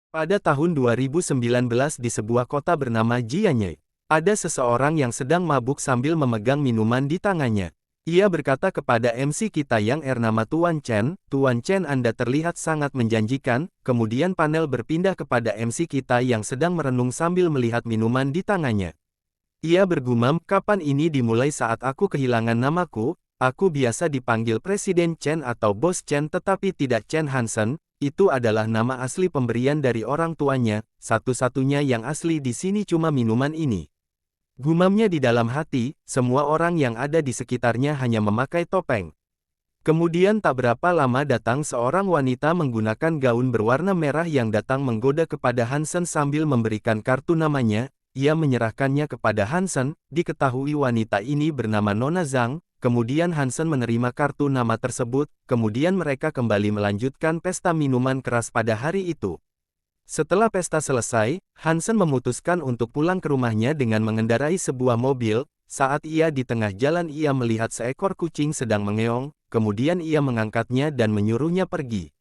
Pada tahun 2019 di sebuah kota bernama Jianye, ada seseorang yang sedang mabuk sambil memegang minuman di tangannya. Ia berkata kepada MC kita yang bernama Tuan Chen, "Tuan Chen, Anda terlihat sangat menjanjikan." Kemudian panel berpindah kepada MC kita yang sedang merenung sambil melihat minuman di tangannya. Ia bergumam, "Kapan ini dimulai saat aku kehilangan namaku? Aku biasa dipanggil Presiden Chen atau Bos Chen tetapi tidak Chen Hansen. Itu adalah nama asli pemberian dari orang tuanya, satu-satunya yang asli di sini cuma minuman ini." Gumamnya di dalam hati, semua orang yang ada di sekitarnya hanya memakai topeng. Kemudian tak berapa lama datang seorang wanita menggunakan gaun berwarna merah yang datang menggoda kepada Hansen sambil memberikan kartu namanya. Ia menyerahkannya kepada Hansen, diketahui wanita ini bernama Nona Zhang. Kemudian Hansen menerima kartu nama tersebut, kemudian mereka kembali melanjutkan pesta minuman keras pada hari itu. Setelah pesta selesai, Hansen memutuskan untuk pulang ke rumahnya dengan mengendarai sebuah mobil. Saat ia di tengah jalan ia melihat seekor kucing sedang mengeong, kemudian ia mengangkatnya dan menyuruhnya pergi.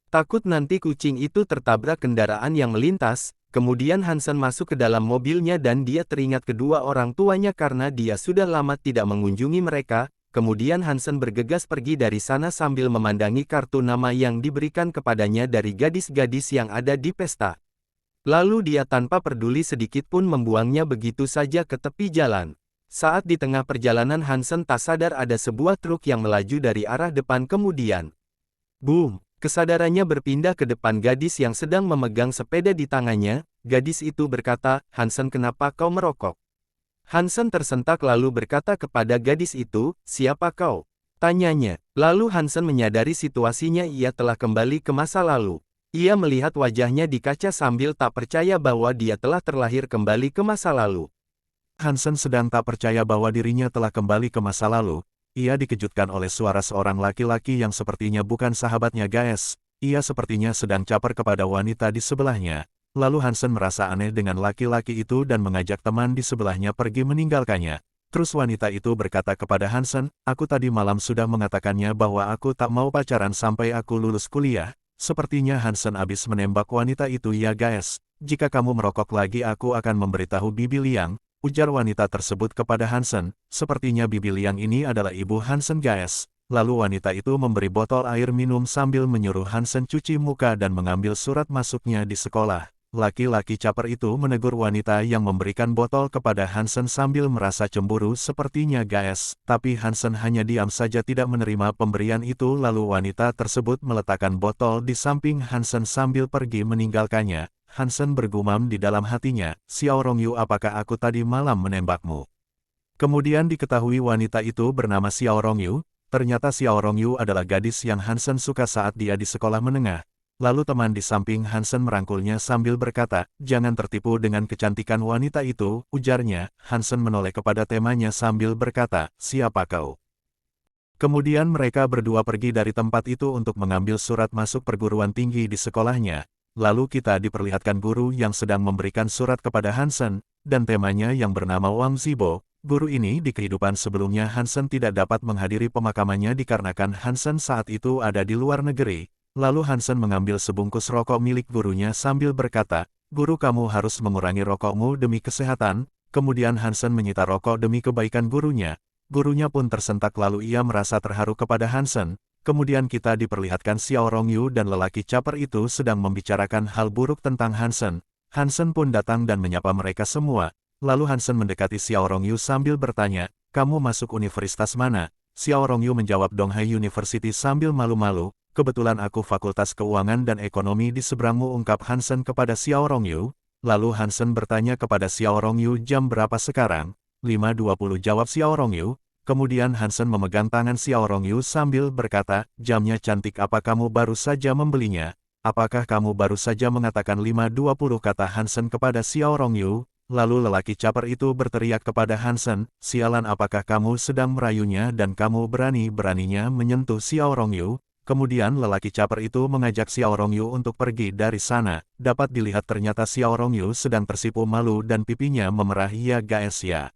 Takut nanti kucing itu tertabrak kendaraan yang melintas, kemudian Hansen masuk ke dalam mobilnya dan dia teringat kedua orang tuanya karena dia sudah lama tidak mengunjungi mereka. Kemudian Hansen bergegas pergi dari sana sambil memandangi kartu nama yang diberikan kepadanya dari gadis-gadis yang ada di pesta. Lalu dia tanpa peduli sedikit pun membuangnya begitu saja ke tepi jalan. Saat di tengah perjalanan Hansen tak sadar ada sebuah truk yang melaju dari arah depan kemudian. Boom! Kesadarannya berpindah ke depan gadis yang sedang memegang sepeda di tangannya. Gadis itu berkata, "Hansen, kenapa kau merokok?" Hansen tersentak lalu berkata kepada gadis itu, "Siapa kau?" tanyanya. Lalu Hansen menyadari situasinya, ia telah kembali ke masa lalu. Ia melihat wajahnya di kaca sambil tak percaya bahwa dia telah terlahir kembali ke masa lalu. Hansen sedang tak percaya bahwa dirinya telah kembali ke masa lalu. Ia dikejutkan oleh suara seorang laki-laki yang sepertinya bukan sahabatnya Gaes. Ia sepertinya sedang caper kepada wanita di sebelahnya. Lalu Hansen merasa aneh dengan laki-laki itu dan mengajak teman di sebelahnya pergi meninggalkannya. Terus wanita itu berkata kepada Hansen, "Aku tadi malam sudah mengatakannya bahwa aku tak mau pacaran sampai aku lulus kuliah." Sepertinya Hansen habis menembak wanita itu. "Ya Gaes, jika kamu merokok lagi aku akan memberitahu Bibi Liang," ujar wanita tersebut kepada Hansen. Sepertinya Bibi Liang ini adalah ibu Hansen Gaes. Lalu wanita itu memberi botol air minum sambil menyuruh Hansen cuci muka dan mengambil surat masuknya di sekolah. Laki-laki caper itu menegur wanita yang memberikan botol kepada Hansen sambil merasa cemburu sepertinya Gaes. Tapi Hansen hanya diam saja tidak menerima pemberian itu. Lalu wanita tersebut meletakkan botol di samping Hansen sambil pergi meninggalkannya. Hansen bergumam di dalam hatinya, "Xiao Rongyu, apakah aku tadi malam menembakmu?" Kemudian diketahui wanita itu bernama Xiao Rongyu. Ternyata Xiao Rongyu adalah gadis yang Hansen suka saat dia di sekolah menengah. Lalu teman di samping Hansen merangkulnya sambil berkata, "Jangan tertipu dengan kecantikan wanita itu," ujarnya. Hansen menoleh kepada temannya sambil berkata, "Siapa kau?" Kemudian mereka berdua pergi dari tempat itu untuk mengambil surat masuk perguruan tinggi di sekolahnya. Lalu kita diperlihatkan guru yang sedang memberikan surat kepada Hansen, dan temanya yang bernama Wang Zibo. Guru ini di kehidupan sebelumnya Hansen tidak dapat menghadiri pemakamannya dikarenakan Hansen saat itu ada di luar negeri. Lalu Hansen mengambil sebungkus rokok milik gurunya sambil berkata, "Guru, kamu harus mengurangi rokokmu demi kesehatan." Kemudian Hansen menyita rokok demi kebaikan gurunya. Gurunya pun tersentak lalu ia merasa terharu kepada Hansen. Kemudian kita diperlihatkan Xiao Rongyu dan lelaki caper itu sedang membicarakan hal buruk tentang Hansen. Hansen pun datang dan menyapa mereka semua. Lalu Hansen mendekati Xiao Rongyu sambil bertanya, "Kamu masuk universitas mana?" Xiao Rongyu menjawab, "Donghai University," sambil malu-malu. "Kebetulan aku Fakultas Keuangan dan Ekonomi di seberangmu," ungkap Hansen kepada Xiao Rongyu. Lalu Hansen bertanya kepada Xiao Rongyu, "Jam berapa sekarang?" 5:20, jawab Xiao Rongyu. Kemudian Hansen memegang tangan Xiao Rongyu sambil berkata, "Jamnya cantik, apa kamu baru saja membelinya?" "Apakah kamu baru saja mengatakan 5:20?" kata Hansen kepada Xiao Rongyu. Lalu lelaki caper itu berteriak kepada Hansen, "Sialan, apakah kamu sedang merayunya dan kamu berani-beraninya menyentuh Xiao Rongyu?" Kemudian lelaki caper itu mengajak Xiao Rongyu untuk pergi dari sana. Dapat dilihat ternyata Xiao Rongyu sedang tersipu malu dan pipinya memerah. "Ya Gaes ya."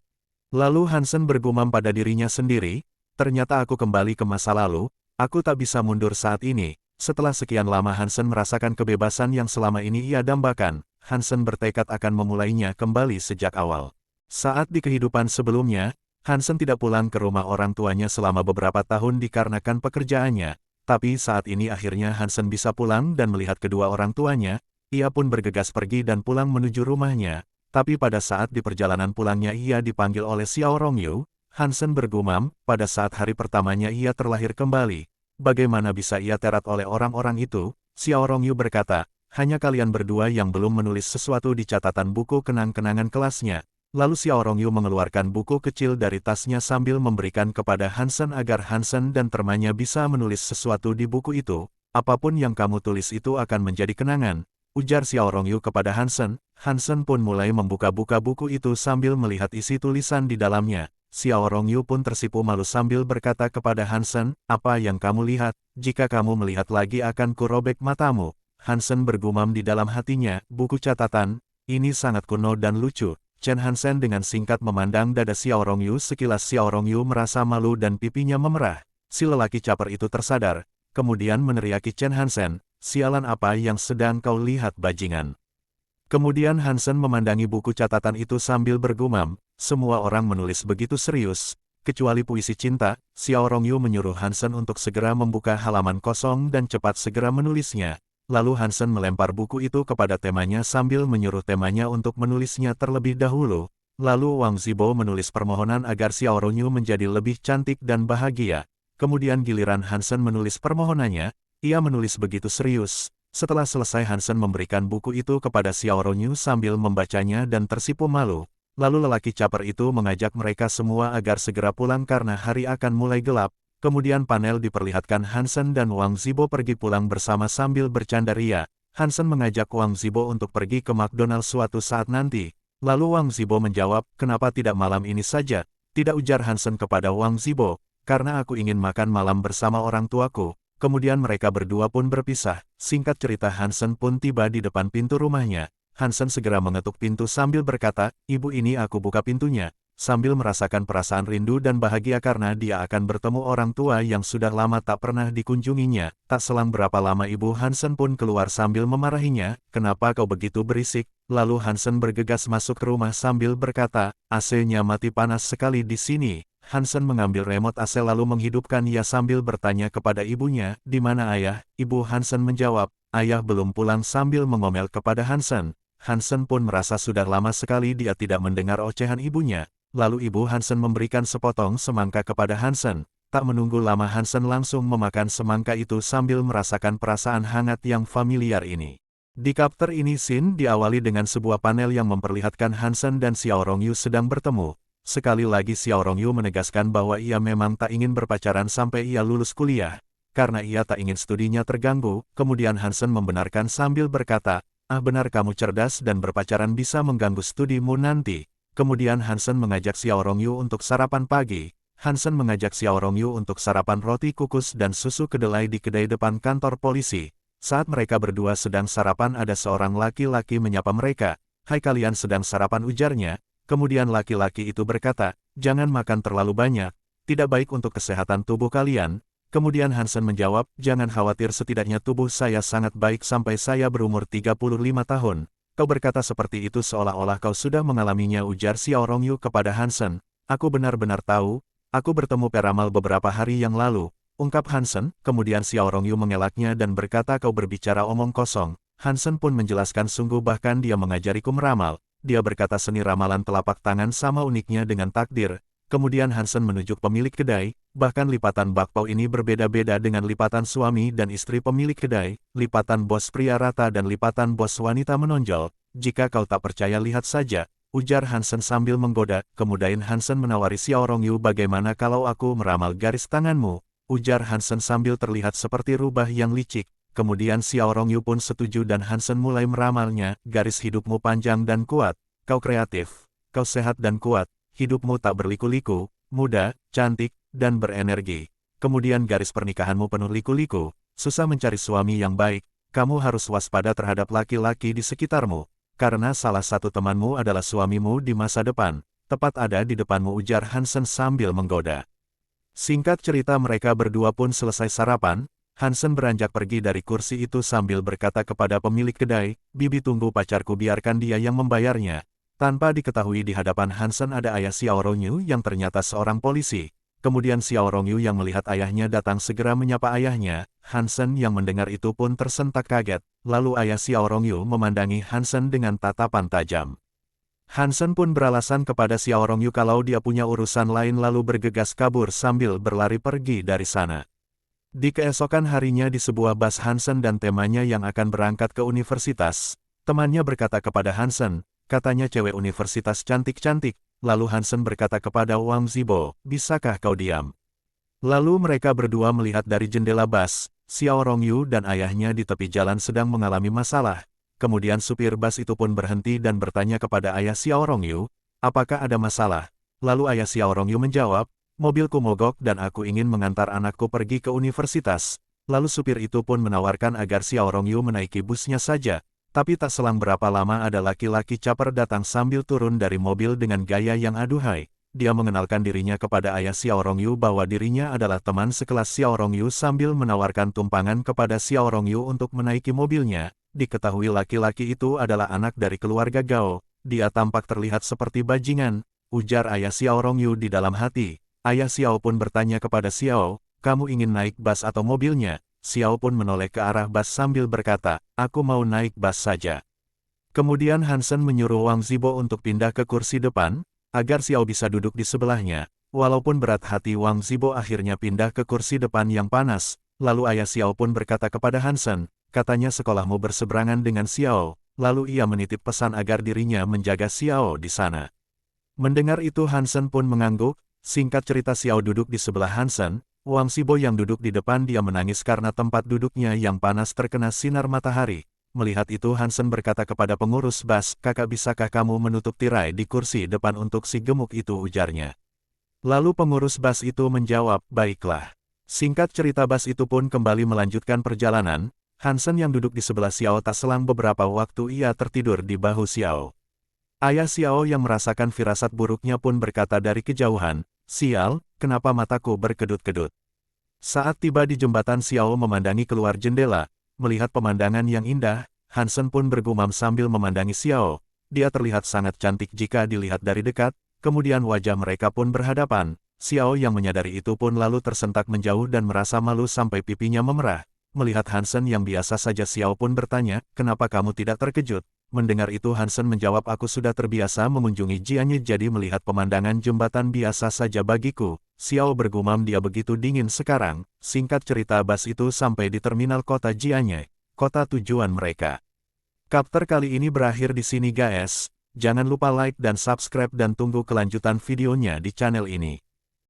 Lalu Hansen bergumam pada dirinya sendiri, "Ternyata aku kembali ke masa lalu, aku tak bisa mundur saat ini." Setelah sekian lama Hansen merasakan kebebasan yang selama ini ia dambakan, Hansen bertekad akan memulainya kembali sejak awal. Saat di kehidupan sebelumnya, Hansen tidak pulang ke rumah orang tuanya selama beberapa tahun dikarenakan pekerjaannya, tapi saat ini akhirnya Hansen bisa pulang dan melihat kedua orang tuanya, ia pun bergegas pergi dan pulang menuju rumahnya. Tapi pada saat di perjalanan pulangnya ia dipanggil oleh Xiao Rongyu. Hansen bergumam, pada saat hari pertamanya ia terlahir kembali. Bagaimana bisa ia terat oleh orang-orang itu? Xiao Rongyu berkata, hanya kalian berdua yang belum menulis sesuatu di catatan buku kenang-kenangan kelasnya. Lalu Xiao Rongyu mengeluarkan buku kecil dari tasnya sambil memberikan kepada Hansen agar Hansen dan temannya bisa menulis sesuatu di buku itu. Apapun yang kamu tulis itu akan menjadi kenangan, ujar Xiao Rongyu kepada Hansen. Hansen pun mulai membuka-buka buku itu sambil melihat isi tulisan di dalamnya. Xiao Rongyu pun tersipu malu sambil berkata kepada Hansen, apa yang kamu lihat? Jika kamu melihat lagi akan kurobek matamu. Hansen bergumam di dalam hatinya, buku catatan, ini sangat kuno dan lucu. Chen Hansen dengan singkat memandang dada Xiao Rongyu. Sekilas Xiao Rongyu merasa malu dan pipinya memerah. Si lelaki caper itu tersadar, kemudian meneriaki Chen Hansen, sialan apa yang sedang kau lihat bajingan? Kemudian Hansen memandangi buku catatan itu sambil bergumam, semua orang menulis begitu serius, kecuali puisi cinta. Xiao Rongyu menyuruh Hansen untuk segera membuka halaman kosong dan cepat segera menulisnya. Lalu Hansen melempar buku itu kepada temannya sambil menyuruh temannya untuk menulisnya terlebih dahulu. Lalu Wang Zibo menulis permohonan agar Xiao Rongyu menjadi lebih cantik dan bahagia. Kemudian giliran Hansen menulis permohonannya, ia menulis begitu serius. Setelah selesai Hansen memberikan buku itu kepada Xiao Rongyu sambil membacanya dan tersipu malu. Lalu lelaki caper itu mengajak mereka semua agar segera pulang karena hari akan mulai gelap. Kemudian panel diperlihatkan Hansen dan Wang Zibo pergi pulang bersama sambil bercanda ria. Hansen mengajak Wang Zibo untuk pergi ke McDonald suatu saat nanti. Lalu Wang Zibo menjawab, kenapa tidak malam ini saja? Tidak, ujar Hansen kepada Wang Zibo, karena aku ingin makan malam bersama orang tuaku. Kemudian mereka berdua pun berpisah. Singkat cerita Hansen pun tiba di depan pintu rumahnya. Hansen segera mengetuk pintu sambil berkata, ibu ini aku buka pintunya. Sambil merasakan perasaan rindu dan bahagia karena dia akan bertemu orang tua yang sudah lama tak pernah dikunjunginya. Tak selang berapa lama ibu Hansen pun keluar sambil memarahinya, kenapa kau begitu berisik? Lalu Hansen bergegas masuk ke rumah sambil berkata, AC-nya mati panas sekali di sini. Hansen mengambil remote AC lalu menghidupkan ia sambil bertanya kepada ibunya, di mana ayah? Ibu Hansen menjawab, ayah belum pulang sambil mengomel kepada Hansen. Hansen pun merasa sudah lama sekali dia tidak mendengar ocehan ibunya. Lalu ibu Hansen memberikan sepotong semangka kepada Hansen. Tak menunggu lama Hansen langsung memakan semangka itu sambil merasakan perasaan hangat yang familiar ini. Di chapter ini scene diawali dengan sebuah panel yang memperlihatkan Hansen dan Xiao Rongyu sedang bertemu. Sekali lagi Xiao Rongyu menegaskan bahwa ia memang tak ingin berpacaran sampai ia lulus kuliah. Karena ia tak ingin studinya terganggu, kemudian Hansen membenarkan sambil berkata, benar kamu cerdas dan berpacaran bisa mengganggu studimu nanti. Kemudian Hansen mengajak Xiao Rongyu untuk sarapan pagi. Hansen mengajak Xiao Rongyu untuk sarapan roti kukus dan susu kedelai di kedai depan kantor polisi. Saat mereka berdua sedang sarapan ada seorang laki-laki menyapa mereka. Hai kalian sedang sarapan, ujarnya. Kemudian laki-laki itu berkata, jangan makan terlalu banyak, tidak baik untuk kesehatan tubuh kalian. Kemudian Hansen menjawab, jangan khawatir setidaknya tubuh saya sangat baik sampai saya berumur 35 tahun. Kau berkata seperti itu seolah-olah kau sudah mengalaminya, ujar Xiao Rongyu kepada Hansen. Aku benar-benar tahu, aku bertemu peramal beberapa hari yang lalu, ungkap Hansen. Kemudian Xiao Rongyu mengelaknya dan berkata kau berbicara omong kosong. Hansen pun menjelaskan sungguh bahkan dia mengajariku meramal. Dia berkata seni ramalan telapak tangan sama uniknya dengan takdir. Kemudian Hansen menunjuk pemilik kedai, bahkan lipatan bakpao ini berbeda-beda dengan lipatan suami dan istri pemilik kedai, lipatan bos pria rata dan lipatan bos wanita menonjol. Jika kau tak percaya lihat saja, ujar Hansen sambil menggoda. Kemudian Hansen menawari Xiao Rongyu, bagaimana kalau aku meramal garis tanganmu? Ujar Hansen sambil terlihat seperti rubah yang licik. Kemudian Xiao Rongyu pun setuju dan Hansen mulai meramalnya, garis hidupmu panjang dan kuat, kau kreatif, kau sehat dan kuat, hidupmu tak berliku-liku, muda, cantik, dan berenergi. Kemudian garis pernikahanmu penuh liku-liku, susah mencari suami yang baik, kamu harus waspada terhadap laki-laki di sekitarmu, karena salah satu temanmu adalah suamimu di masa depan, tepat ada di depanmu, ujar Hansen sambil menggoda. Singkat cerita mereka berdua pun selesai sarapan. Hansen beranjak pergi dari kursi itu sambil berkata kepada pemilik kedai, "Bibi tunggu pacarku, biarkan dia yang membayarnya." Tanpa diketahui di hadapan Hansen ada ayah Xiao Rongyu yang ternyata seorang polisi. Kemudian Xiao Rongyu yang melihat ayahnya datang segera menyapa ayahnya. Hansen yang mendengar itu pun tersentak kaget. Lalu ayah Xiao Rongyu memandangi Hansen dengan tatapan tajam. Hansen pun beralasan kepada Xiao Rongyu kalau dia punya urusan lain lalu bergegas kabur sambil berlari pergi dari sana. Di keesokan harinya di sebuah bus Hansen dan temannya yang akan berangkat ke universitas, temannya berkata kepada Hansen, katanya cewek universitas cantik-cantik, lalu Hansen berkata kepada Wang Zibo, bisakah kau diam? Lalu mereka berdua melihat dari jendela bus, Xiao Rongyu dan ayahnya di tepi jalan sedang mengalami masalah. Kemudian supir bus itu pun berhenti dan bertanya kepada ayah Xiao Rongyu, apakah ada masalah? Lalu ayah Xiao Rongyu menjawab, mobilku mogok dan aku ingin mengantar anakku pergi ke universitas. Lalu supir itu pun menawarkan agar Xiao Rongyu menaiki busnya saja. Tapi tak selang berapa lama ada laki-laki caper datang sambil turun dari mobil dengan gaya yang aduhai. Dia mengenalkan dirinya kepada ayah Xiao Rongyu bahwa dirinya adalah teman sekelas Xiao Rongyu sambil menawarkan tumpangan kepada Xiao Rongyu untuk menaiki mobilnya. Diketahui laki-laki itu adalah anak dari keluarga Gao. Dia tampak terlihat seperti bajingan, ujar ayah Xiao Rongyu di dalam hati. Ayah Xiao pun bertanya kepada Xiao, kamu ingin naik bus atau mobilnya? Xiao pun menoleh ke arah bus sambil berkata, aku mau naik bus saja. Kemudian Hansen menyuruh Wang Zibo untuk pindah ke kursi depan, agar Xiao bisa duduk di sebelahnya. Walaupun berat hati Wang Zibo akhirnya pindah ke kursi depan yang panas, lalu ayah Xiao pun berkata kepada Hansen, katanya sekolahmu berseberangan dengan Xiao, lalu ia menitip pesan agar dirinya menjaga Xiao di sana. Mendengar itu Hansen pun mengangguk, singkat cerita Xiao duduk di sebelah Hansen, Wang Zibo yang duduk di depan dia menangis karena tempat duduknya yang panas terkena sinar matahari. Melihat itu Hansen berkata kepada pengurus bus, kakak bisakah kamu menutup tirai di kursi depan untuk si gemuk itu, ujarnya. Lalu pengurus bus itu menjawab, baiklah. Singkat cerita bus itu pun kembali melanjutkan perjalanan, Hansen yang duduk di sebelah Xiao tak selang beberapa waktu ia tertidur di bahu Xiao. Ayah Xiao yang merasakan firasat buruknya pun berkata dari kejauhan, sial, kenapa mataku berkedut-kedut. Saat tiba di jembatan Xiao memandangi keluar jendela, melihat pemandangan yang indah, Hansen pun bergumam sambil memandangi Xiao. Dia terlihat sangat cantik jika dilihat dari dekat, kemudian wajah mereka pun berhadapan. Xiao yang menyadari itu pun lalu tersentak menjauh dan merasa malu sampai pipinya memerah. Melihat Hansen yang biasa saja Xiao pun bertanya, kenapa kamu tidak terkejut? Mendengar itu Hansen menjawab, aku sudah terbiasa mengunjungi Jianye jadi melihat pemandangan jembatan biasa saja bagiku. Xiao bergumam dia begitu dingin sekarang. Singkat cerita bus itu sampai di terminal kota Jianye, kota tujuan mereka. Chapter kali ini berakhir di sini guys. Jangan lupa like dan subscribe dan tunggu kelanjutan videonya di channel ini.